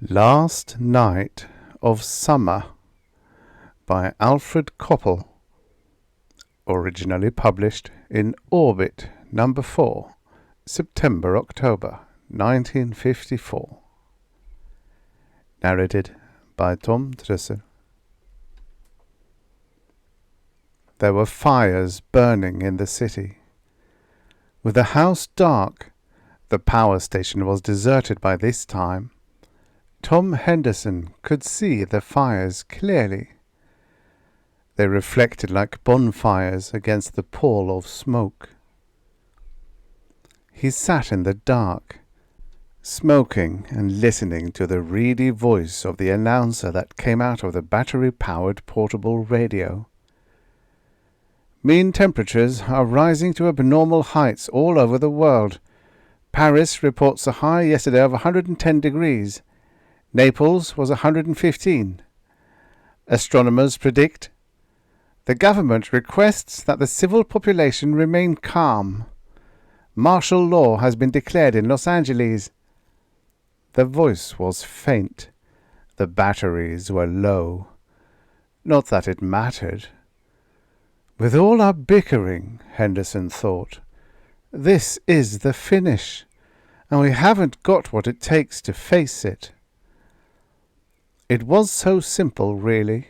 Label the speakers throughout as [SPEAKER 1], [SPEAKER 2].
[SPEAKER 1] Last Night of Summer by Alfred Coppel, originally published in Orbit No. 4, September-October 1954. Narrated by Trussel. There were fires burning in the city. With the house dark, the power station was deserted by this time. Tom Henderson could see the fires clearly. They reflected like bonfires against the pall of smoke. He sat in the dark, smoking and listening to the reedy voice of the announcer that came out of the battery-powered portable radio. Mean temperatures are rising to abnormal heights all over the world. Paris reports a high yesterday of 110 degrees. Naples was 115. Astronomers predict. The government requests that the civil population remain calm. Martial law has been declared in Los Angeles. The voice was faint. The batteries were low. Not that it mattered. With all our bickering, Henderson thought, this is the finish, and we haven't got what it takes to face it. It was so simple, really.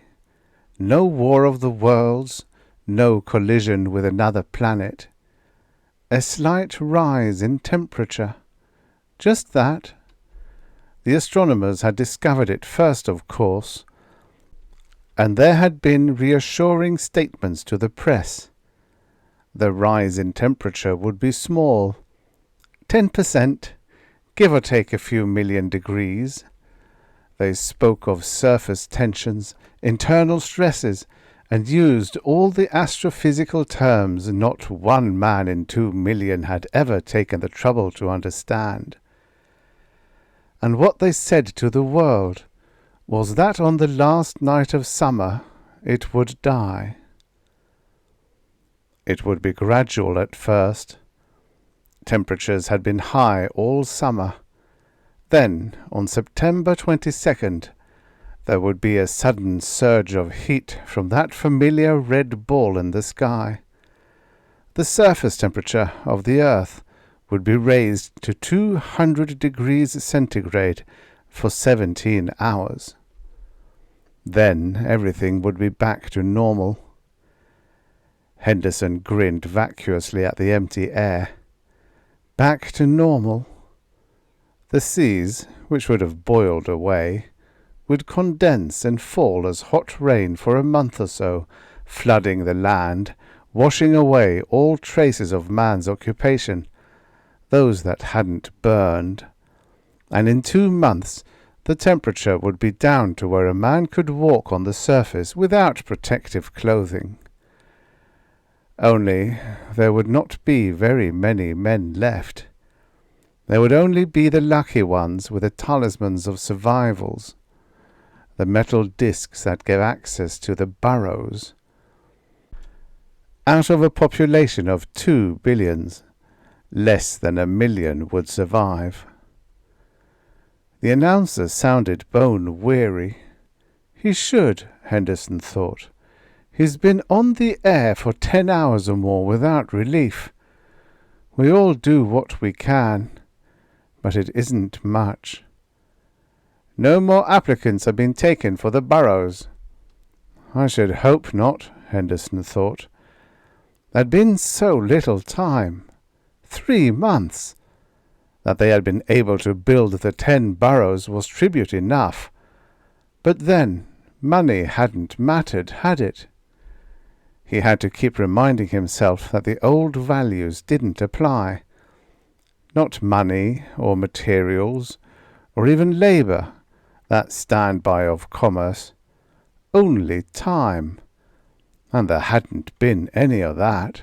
[SPEAKER 1] No war of the worlds, no collision with another planet. A slight rise in temperature. Just that. The astronomers had discovered it first, of course, and there had been reassuring statements to the press. The rise in temperature would be small, 10%, give or take a few million degrees. They spoke of surface tensions, internal stresses, and used all the astrophysical terms not one man in 2 million had ever taken the trouble to understand. And what they said to the world was that on the last night of summer it would die. It would be gradual at first. Temperatures had been high all summer. Then, on September 22nd, there would be a sudden surge of heat from that familiar red ball in the sky. The surface temperature of the Earth would be raised to 200 degrees centigrade for 17 hours. Then everything would be back to normal. Henderson grinned vacuously at the empty air. Back to normal. The seas, which would have boiled away, would condense and fall as hot rain for a month or so, flooding the land, washing away all traces of man's occupation, those that hadn't burned. And in 2 months the temperature would be down to where a man could walk on the surface without protective clothing. Only there would not be very many men left. There would only be the lucky ones with the talismans of survivals, the metal discs that gave access to the burrows. Out of a population of 2 billions, less than 1 million would survive. The announcer sounded bone-weary. He should, Henderson thought. He's been on the air for 10 hours or more without relief. We all do what we can. But it isn't much. No more applicants have been taken for the burrows. I should hope not, Henderson thought. There'd been so little time, 3 months. That they had been able to build the 10 burrows was tribute enough. But then, money hadn't mattered, had it? He had to keep reminding himself that the old values didn't apply. Not money or materials or even labour, that standby of commerce. Only time. And there hadn't been any of that.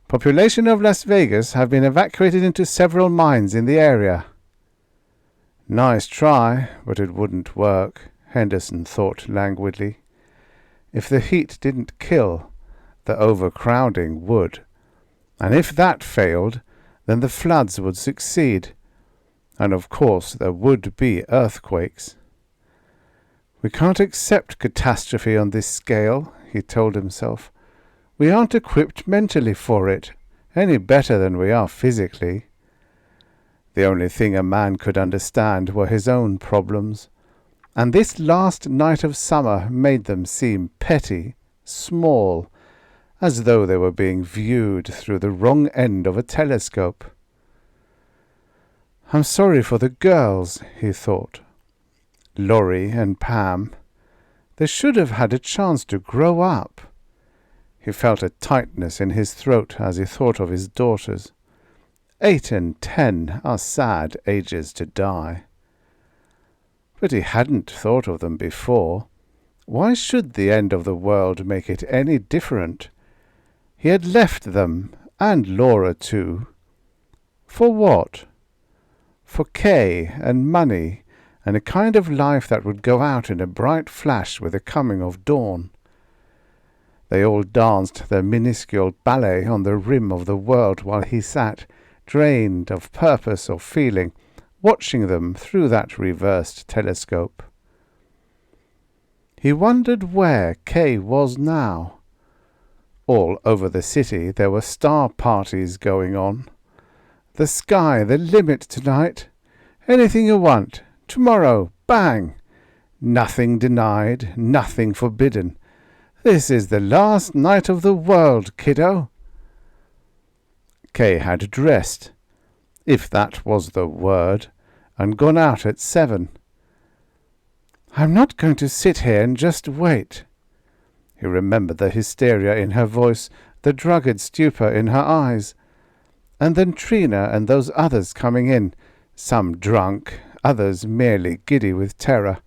[SPEAKER 1] Population of Las Vegas have been evacuated into several mines in the area. Nice try, but it wouldn't work, Henderson thought languidly. If the heat didn't kill, the overcrowding would. And if that failed, then the floods would succeed. And of course there would be earthquakes. We can't accept catastrophe on this scale, he told himself. We aren't equipped mentally for it, any better than we are physically. The only thing a man could understand were his own problems, and this last night of summer made them seem petty, small, as though they were being viewed through the wrong end of a telescope. I'm sorry for the girls, he thought. Laurie and Pam. They should have had a chance to grow up. He felt a tightness in his throat as he thought of his daughters. 8 and 10 are sad ages to die. But he hadn't thought of them before. Why should the end of the world make it any different? He had left them, and Laura too. For what? For Kay and money, and a kind of life that would go out in a bright flash with the coming of dawn. They all danced their minuscule ballet on the rim of the world while he sat, drained of purpose or feeling, watching them through that reversed telescope. He wondered where Kay was now. All over the city there were star parties going on. The sky the limit tonight. Anything you want. Tomorrow. Bang. Nothing denied. Nothing forbidden. This is the last night of the world, kiddo. Kay had dressed, if that was the word, and gone out at 7. I'm not going to sit here and just wait. He remembered the hysteria in her voice, the drugged stupor in her eyes. And then Trina and those others coming in, some drunk, others merely giddy with terror.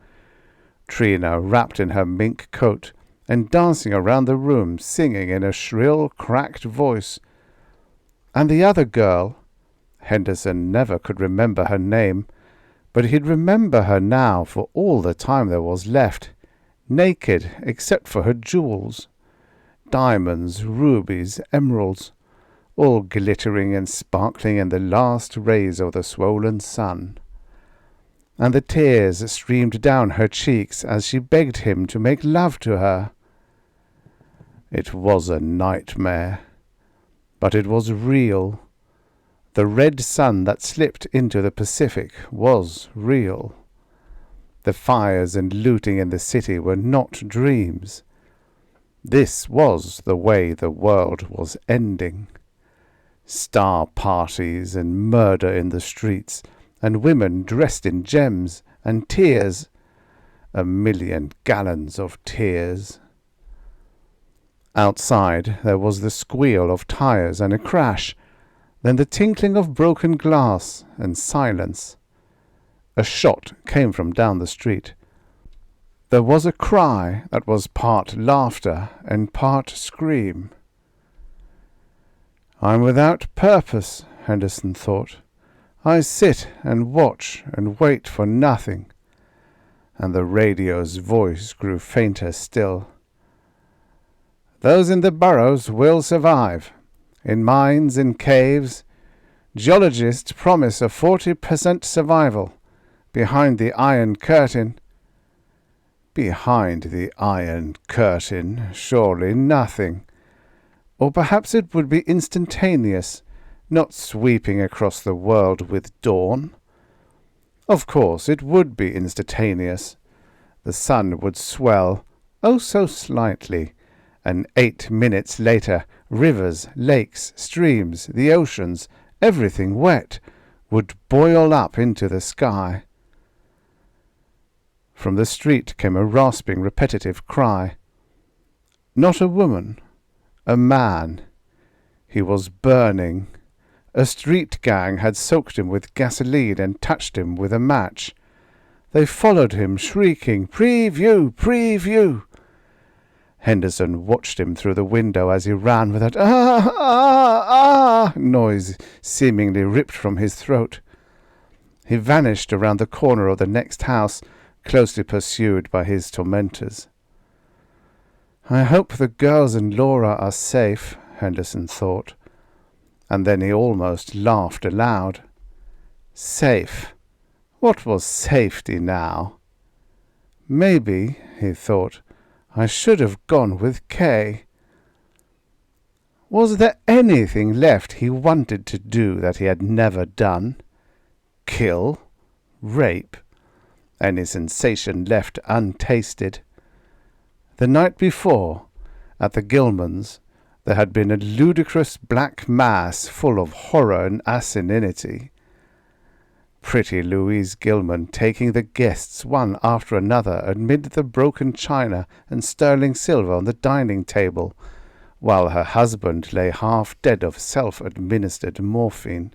[SPEAKER 1] Trina wrapped in her mink coat and dancing around the room, singing in a shrill, cracked voice. And the other girl, Henderson never could remember her name, but he'd remember her now for all the time there was left, naked except for her jewels, diamonds, rubies, emeralds, all glittering and sparkling in the last rays of the swollen sun. And the tears streamed down her cheeks as she begged him to make love to her. It was a nightmare, but it was real. The red sun that slipped into the Pacific was real. The fires and looting in the city were not dreams. This was the way the world was ending. Star parties and murder in the streets, and women dressed in gems, and tears. 1,000,000 gallons of tears. Outside there was the squeal of tires and a crash, then the tinkling of broken glass and silence. A shot came from down the street. There was a cry that was part laughter and part scream. I'm without purpose, Henderson thought. I sit and watch and wait for nothing. And the radio's voice grew fainter still. Those in the burrows will survive. In mines and caves, geologists promise a 40% survival. Behind the Iron Curtain. Behind the Iron Curtain, surely nothing. Or perhaps it would be instantaneous, not sweeping across the world with dawn. Of course, it would be instantaneous. The sun would swell, oh so slightly, and 8 minutes later, rivers, lakes, streams, the oceans, everything wet, would boil up into the sky. From the street came a rasping, repetitive cry. Not a woman, a man. He was burning. A street gang had soaked him with gasoline and touched him with a match. They followed him, shrieking, "Preview! Preview!" Henderson watched him through the window as he ran with that noise seemingly ripped from his throat. He vanished around the corner of the next house, closely pursued by his tormentors. I hope the girls and Laura are safe, Henderson thought, and then he almost laughed aloud. Safe. What was safety now? Maybe, he thought, I should have gone with Kay. Was there anything left he wanted to do that he had never done? Kill? Rape? Any sensation left untasted? The night before, at the Gilmans, there had been a ludicrous black mass full of horror and asininity. Pretty Louise Gilman taking the guests one after another amid the broken china and sterling silver on the dining table, while her husband lay half dead of self-administered morphine.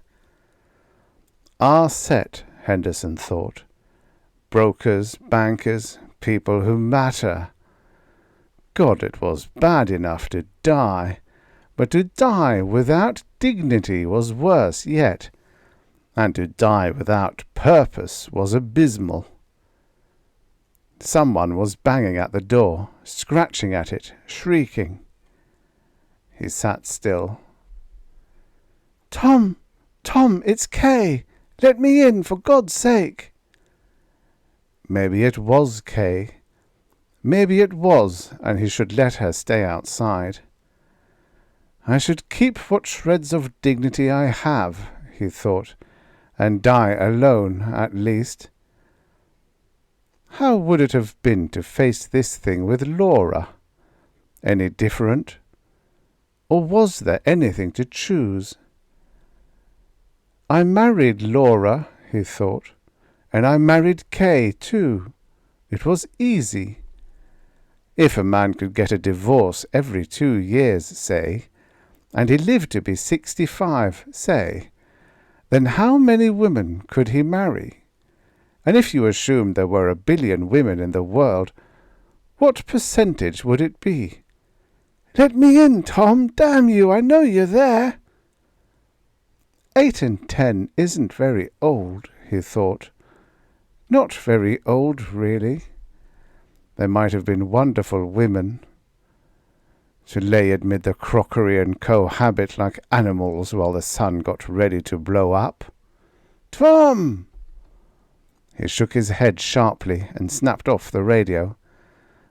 [SPEAKER 1] Our set, Henderson thought. Brokers, bankers, people who matter. God, it was bad enough to die, but to die without dignity was worse yet, and to die without purpose was abysmal. Someone was banging at the door, scratching at it, shrieking. He sat still. "Tom, Tom, it's Kay. Let me in, for God's sake." Maybe it was Kay. Maybe it was, and he should let her stay outside. I should keep what shreds of dignity I have, he thought, and die alone at least. How would it have been to face this thing with Laura? Any different? Or was there anything to choose? I married Laura, he thought, and I married Kay too. It was easy. If a man could get a divorce every 2 years, say, and he lived to be 65, say, then how many women could he marry? And if you assumed there were 1 billion women in the world, what percentage would it be? "Let me in, Tom, damn you, I know you're there." 8 and 10 isn't very old, he thought. Not very old, really. There might have been wonderful women. To lay amid the crockery and cohabit like animals while the sun got ready to blow up. "Tom!" He shook his head sharply and snapped off the radio.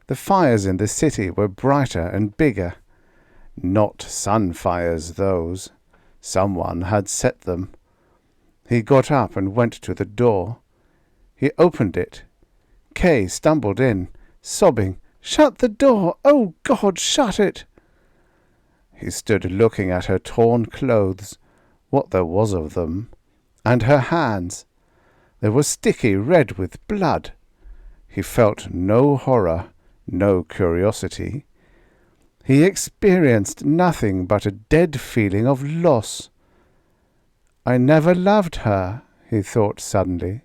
[SPEAKER 1] The fires in the city were brighter and bigger. Not sun fires, those. Someone had set them. He got up and went to the door. He opened it. Kay stumbled in, sobbing, "Shut the door! Oh, God, shut it!" He stood looking at her torn clothes, what there was of them, and her hands. They were sticky red with blood. He felt no horror, no curiosity. He experienced nothing but a dead feeling of loss. I never loved her, he thought suddenly.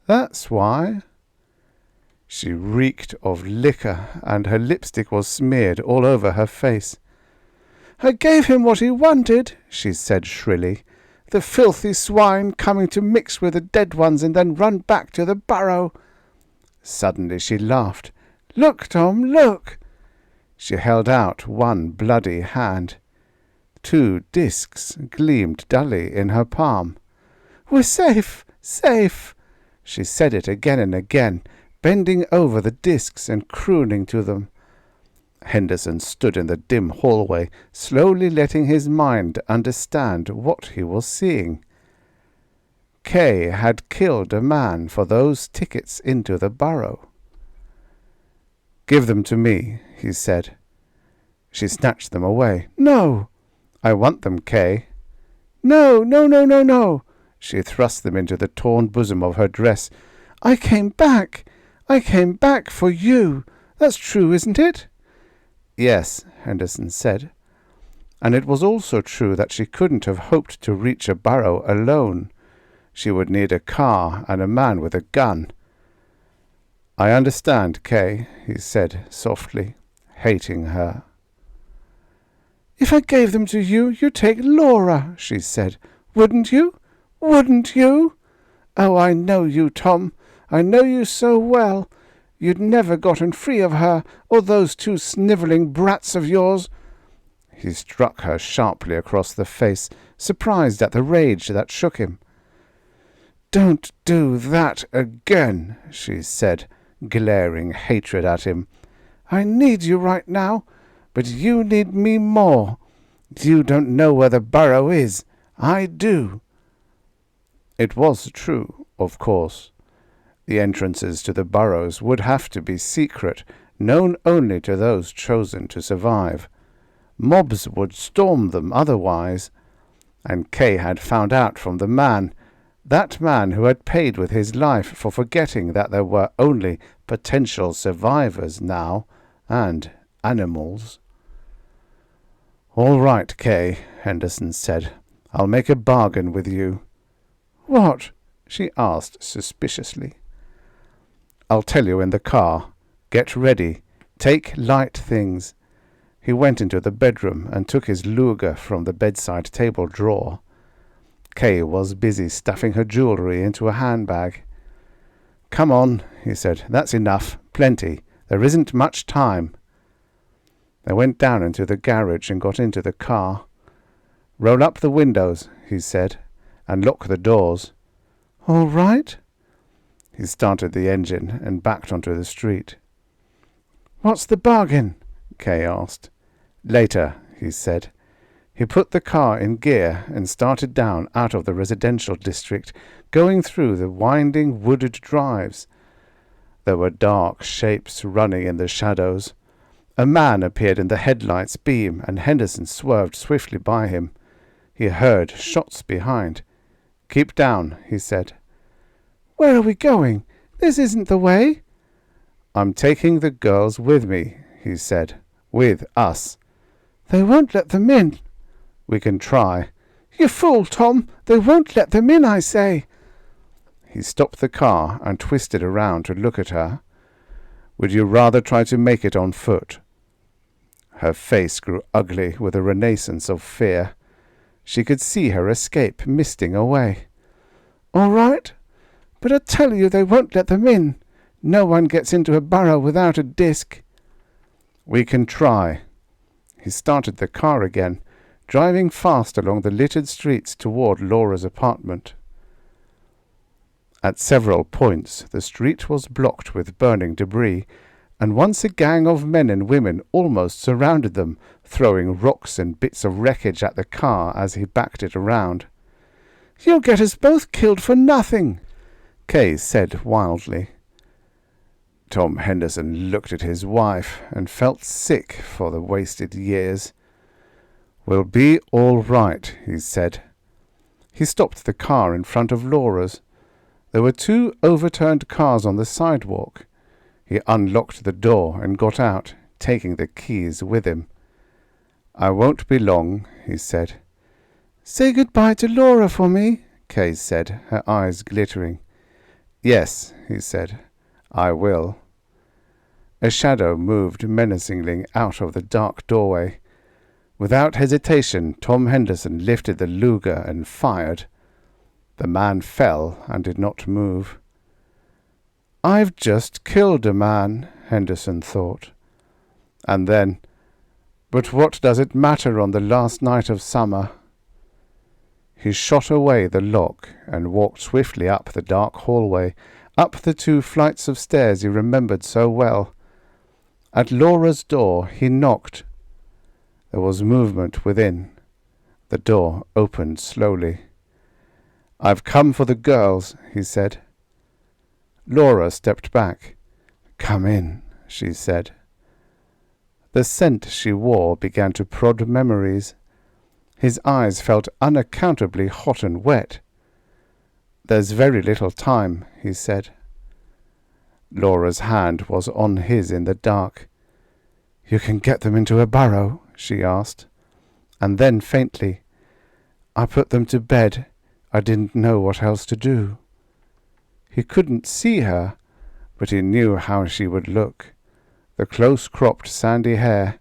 [SPEAKER 1] That's why. She reeked of liquor, and her lipstick was smeared all over her face. "I gave him what he wanted," she said shrilly. "The filthy swine coming to mix with the dead ones and then run back to the burrow." Suddenly she laughed. "Look, Tom, look!" She held out one bloody hand. 2 discs gleamed dully in her palm. "We're safe, safe!" She said it again and again, bending over the discs and crooning to them. Henderson stood in the dim hallway, slowly letting his mind understand what he was seeing. Kay had killed a man for those tickets into the burrow. "Give them to me," he said. She snatched them away. "No!" "I want them, Kay." "No, no, no, no, no!" She thrust them into the torn bosom of her dress. "I came back. I came back for you. That's true, isn't it?" "Yes," Henderson said. And it was also true that she couldn't have hoped to reach a burrow alone. She would need a car and a man with a gun. "I understand, Kay," he said softly, hating her. "If I gave them to you, you'd take Laura," she said. "Wouldn't you? Wouldn't you? Oh, I know you, Tom. I know you so well. You'd never gotten free of her, or those 2 snivelling brats of yours." He struck her sharply across the face, surprised at the rage that shook him. "Don't do that again," she said, glaring hatred at him. "I need you right now, but you need me more. You don't know where the burrow is. I do." It was true, of course. The entrances to the burrows would have to be secret, known only to those chosen to survive. Mobs would storm them otherwise, and Kay had found out from the man, that man who had paid with his life for forgetting that there were only potential survivors now, and animals. "All right, Kay," Henderson said. "I'll make a bargain with you." "What?" she asked suspiciously. "I'll tell you in the car. Get ready. Take light things." He went into the bedroom and took his Luger from the bedside table drawer. Kay was busy stuffing her jewellery into a handbag. "Come on," he said. "That's enough. Plenty. There isn't much time." They went down into the garage and got into the car. "Roll up the windows," he said, "and lock the doors." "All right." He started the engine and backed onto the street. "What's the bargain?" Kay asked. "Later," he said. He put the car in gear and started down out of the residential district, going through the winding wooded drives. There were dark shapes running in the shadows. A man appeared in the headlight's beam, and Henderson swerved swiftly by him. He heard shots behind. "Keep down," he said. "Where are we going? This isn't the way." "I'm taking the girls with me," he said. "With us." "They won't let them in." "We can try." "You fool, Tom! They won't let them in, I say." He stopped the car and twisted around to look at her. "Would you rather try to make it on foot?" Her face grew ugly with a renaissance of fear. She could see her escape misting away. "All right, but I tell you they won't let them in. No one gets into a burrow without a disc." "We can try." He started the car again, driving fast along the littered streets toward Laura's apartment. At several points the street was blocked with burning debris, and once a gang of men and women almost surrounded them, throwing rocks and bits of wreckage at the car as he backed it around. "You'll get us both killed for nothing," Kay said wildly. Tom Henderson looked at his wife and felt sick for the wasted years. "We'll be all right," he said. He stopped the car in front of Laura's. There were 2 overturned cars on the sidewalk. He unlocked the door and got out, taking the keys with him. "I won't be long," he said. "Say goodbye to Laura for me," Kay said, her eyes glittering. "Yes," he said, "I will." A shadow moved menacingly out of the dark doorway. Without hesitation, Tom Henderson lifted the Luger and fired. The man fell and did not move. "I've just killed a man," Henderson thought. And then, "But what does it matter on the last night of summer?" He shot away the lock and walked swiftly up the dark hallway, up the 2 flights of stairs he remembered so well. At Laura's door he knocked. There was movement within. The door opened slowly. "I've come for the girls," he said. Laura stepped back. "Come in," she said. The scent she wore began to prod memories. His eyes felt unaccountably hot and wet. "There's very little time," he said. Laura's hand was on his in the dark. "You can get them into a burrow?" she asked. And then faintly, "I put them to bed. I didn't know what else to do." He couldn't see her, but he knew how she would look. The close-cropped sandy hair,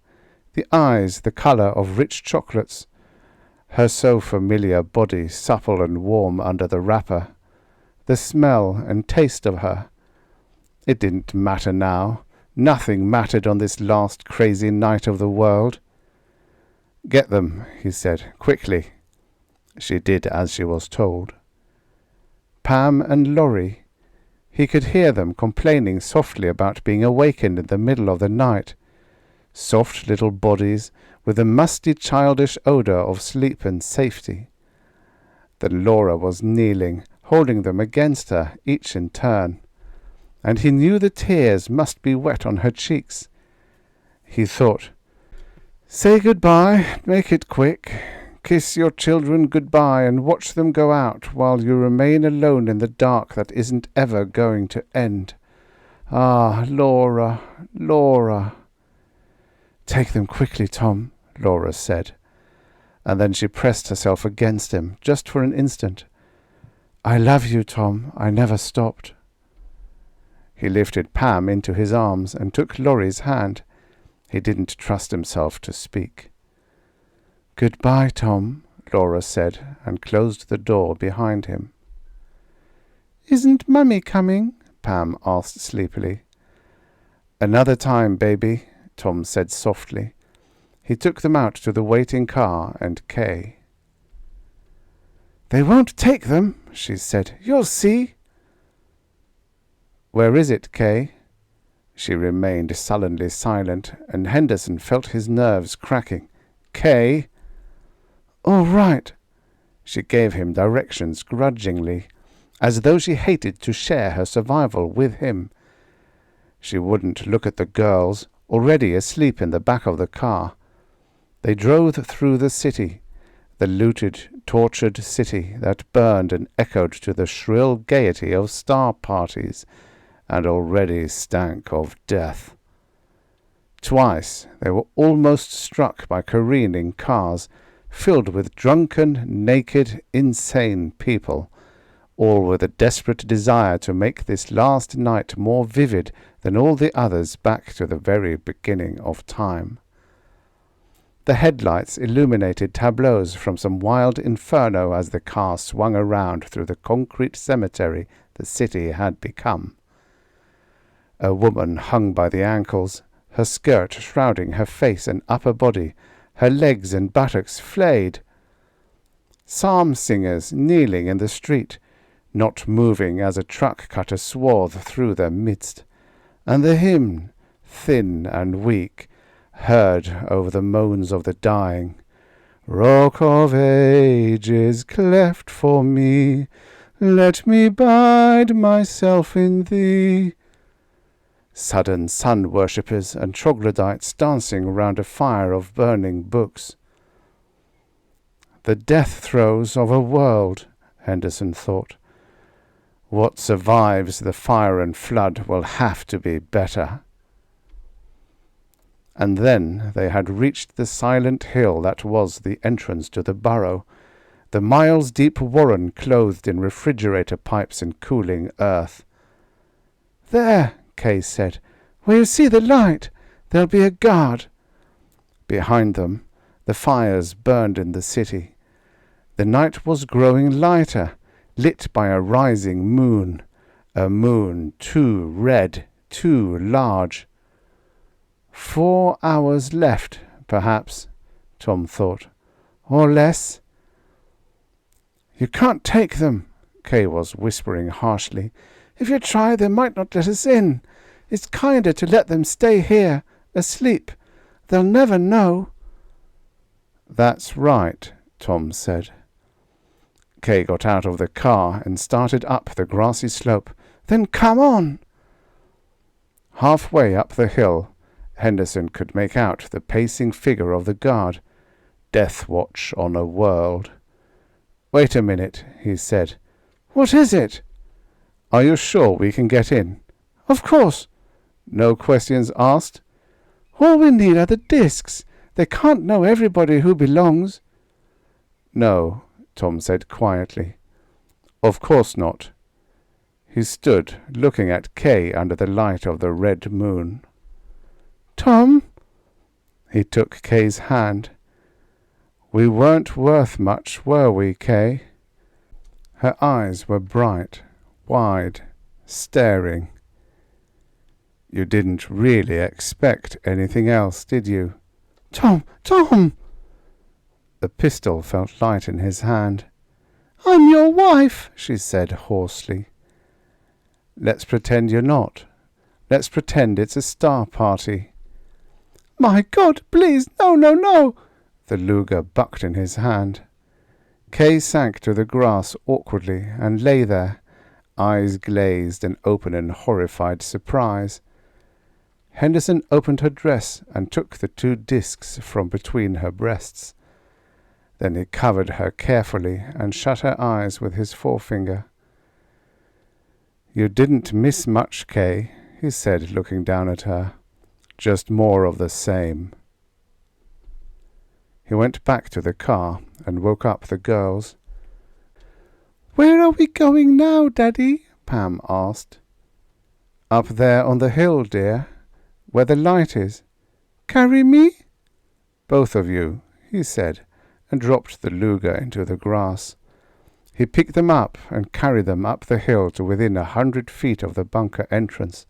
[SPEAKER 1] the eyes the colour of rich chocolates, her so familiar body supple and warm under the wrapper, the smell and taste of her. It didn't matter now. Nothing mattered on this last crazy night of the world. "Get them," he said, "quickly." She did as she was told. Pam and Laurie. He could hear them complaining softly about being awakened in the middle of the night. Soft little bodies with a musty childish odour of sleep and safety. Then Laura was kneeling, holding them against her, each in turn, and he knew the tears must be wet on her cheeks. He thought, "Say goodbye, make it quick. Kiss your children goodbye and watch them go out while you remain alone in the dark that isn't ever going to end. Ah, Laura, Laura." "Take them quickly, Tom," Laura said, and then she pressed herself against him, just for an instant. "I love you, Tom. I never stopped." He lifted Pam into his arms and took Laurie's hand. He didn't trust himself to speak. "Goodbye, Tom," Laura said, and closed the door behind him. "Isn't Mummy coming?" Pam asked sleepily. "Another time, baby," Tom said softly. He took them out to the waiting car and Kay. "They won't take them," she said. "You'll see." "Where is it, Kay?" She remained sullenly silent, and Henderson felt his nerves cracking. "Kay!" "All right." She gave him directions grudgingly, as though she hated to share her survival with him. She wouldn't look at the girls, already asleep in the back of the car. They drove through the city, the looted, tortured city that burned and echoed to the shrill gaiety of star parties, and already stank of death. Twice they were almost struck by careening cars, filled with drunken, naked, insane people, all with a desperate desire to make this last night more vivid than all the others back to the very beginning of time. The headlights illuminated tableaus from some wild inferno as the car swung around through the concrete cemetery the city had become. A woman hung by the ankles, her skirt shrouding her face and upper body, her legs and buttocks flayed. Psalm singers kneeling in the street, not moving as a truck cut a swath through their midst, and the hymn, thin and weak, heard over the moans of the dying. "Rock of ages, cleft for me, let me bide myself in thee." Sudden sun-worshippers and troglodytes dancing round a fire of burning books. The death throes of a world, Henderson thought. What survives the fire and flood will have to be better. And then they had reached the silent hill that was the entrance to the burrow, the miles-deep warren clothed in refrigerator pipes and cooling earth. "There," Kay said, "where you see the light, there'll be a guard." Behind them, the fires burned in the city. The night was growing lighter, lit by a rising moon, a moon too red, too large. 4 hours left, perhaps, Tom thought, or less. "You can't take them," Kay was whispering harshly. "If you try, they might not let us in. It's kinder to let them stay here, asleep. They'll never know." "That's right," Tom said. Kay got out of the car and started up the grassy slope. "Then come on." Halfway up the hill, Henderson could make out the pacing figure of the guard. Death watch on a world. "Wait a minute," he said. "What is it?" "Are you sure we can get in?" "Of course." "No questions asked?" "All we need are the discs. They can't know everybody who belongs." "No," Tom said quietly. "Of course not." He stood looking at Kay under the light of the red moon. "Tom?" He took Kay's hand. "We weren't worth much, were we, Kay?" Her eyes were bright, wide, staring. "You didn't really expect anything else, did you?" "Tom! Tom!" The pistol felt light in his hand. I'm your wife, she said hoarsely. Let's pretend you're not. Let's pretend it's a star party. My God, please, no, no, no! The luger bucked in his hand. Kay sank to the grass awkwardly and lay there, eyes glazed and open in horrified surprise. Henderson opened her dress and took the 2 discs from between her breasts. Then he covered her carefully and shut her eyes with his forefinger. You didn't miss much, Kay, he said, looking down at her. Just more of the same. He went back to the car and woke up the girls. Where are we going now, Daddy? Pam asked. Up there on the hill, dear, where the light is. Carry me? Both of you, he said, and dropped the luger into the grass. He picked them up and carried them up the hill to within 100 feet of the bunker entrance.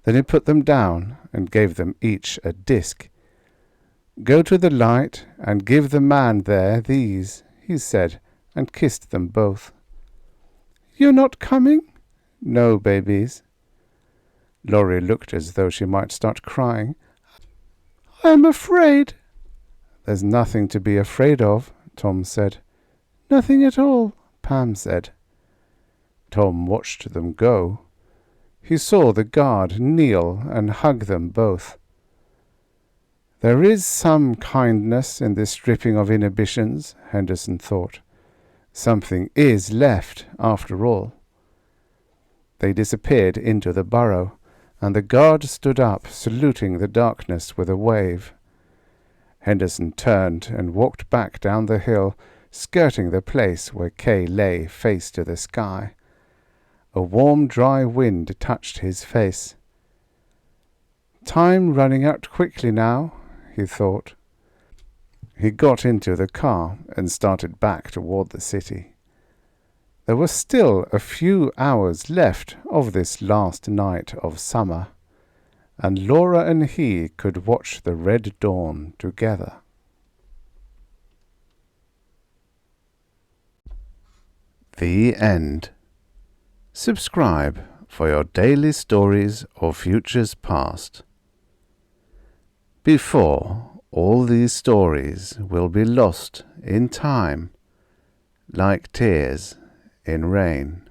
[SPEAKER 1] Then he put them down and gave them each a disc. Go to the light and give the man there these, he said, and kissed them both. You're not coming? No, babies. Laurie looked as though she might start crying. I'm afraid. There's nothing to be afraid of, Tom said. Nothing at all, Pam said. Tom watched them go. He saw the guard kneel and hug them both. There is some kindness in this stripping of inhibitions, Henderson thought. Something is left, after all. They disappeared into the burrow, and the guard stood up, saluting the darkness with a wave. Henderson turned and walked back down the hill, skirting the place where Kay lay face to the sky. A warm, dry wind touched his face. Time running out quickly now, he thought. He got into the car and started back toward the city. There were still a few hours left of this last night of summer, and Laura and he could watch the red dawn together. The end. Subscribe for your daily stories of futures past. Before all these stories will be lost in time, like tears in rain.